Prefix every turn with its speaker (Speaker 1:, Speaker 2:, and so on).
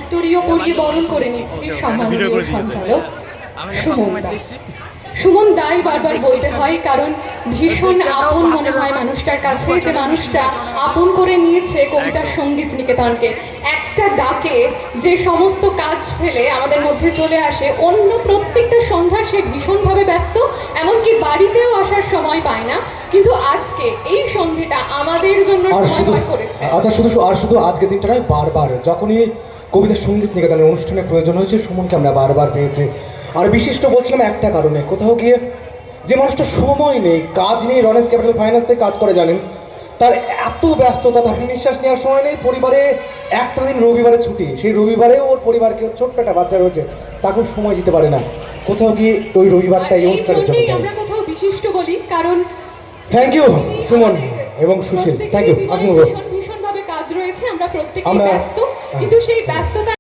Speaker 1: উত্তরীয় পরিয়ে বরণ করে নিচ্ছি সম্মানীয় সঞ্চালক সুমন দা। সুমন দাই বারবার বলতে হয়, কারণ ভীষণ আপন মনে হয় মানুষটার কাছে, যে মানুষটা আপন করে নিয়েছে কবিতার সঙ্গীত নিকেতনকে। একটা ডাকে যে সমস্ত কাজ ফেলে আমাদের মধ্যে চলে আসে, অন্য প্রত্যেকটা সন্ধ্যা সে ভীষণভাবে ব্যস্ত, এমনকি বাড়িতেও আসার সময় পায় না, কিন্তু আজকে এই সন্ধ্যেটা আমাদের জন্য সময় বার করেছে।
Speaker 2: আচ্ছা, শুধু আজকের দিনটা নয়, বারবার যখনই কবিতার সঙ্গীত নিকেতনের অনুষ্ঠানের প্রয়োজন হয়েছে, সুমনকে আমরা বারবার পেয়েছি। আর বিশিষ্ট বলছিলাম একটা কারণে, কোথাও গিয়ে যে মানুষটা সময় নেই, কাজ নেই, রনেস ক্যাপিটাল ফাইন্যান্সে কাজ করে জানেন, তার এত ব্যস্ততা, তার নিঃশ্বাস নেওয়ার সময় নেই। পরিবারে একটা দিন রবিবারে ছুটি, সেই রবিবারেও ওর পরিবারকে, ছোট্ট একটা বাচ্চা রয়েছে, তাকেও সময় দিতে পারে না। কোথাও গিয়ে ওই রবিবারটা এই অনুষ্ঠানের জন্য
Speaker 1: আমরা কোথাও বিশিষ্ট বলি, কারণ
Speaker 2: থ্যাংক ইউ সুমন এবং সুশীল, থ্যাংক ইউ। আসুন,
Speaker 1: ভীষণভাবে কাজ রয়েছে, আমরা প্রত্যেকেই ব্যস্ত, কিন্তু সেই ব্যস্ততা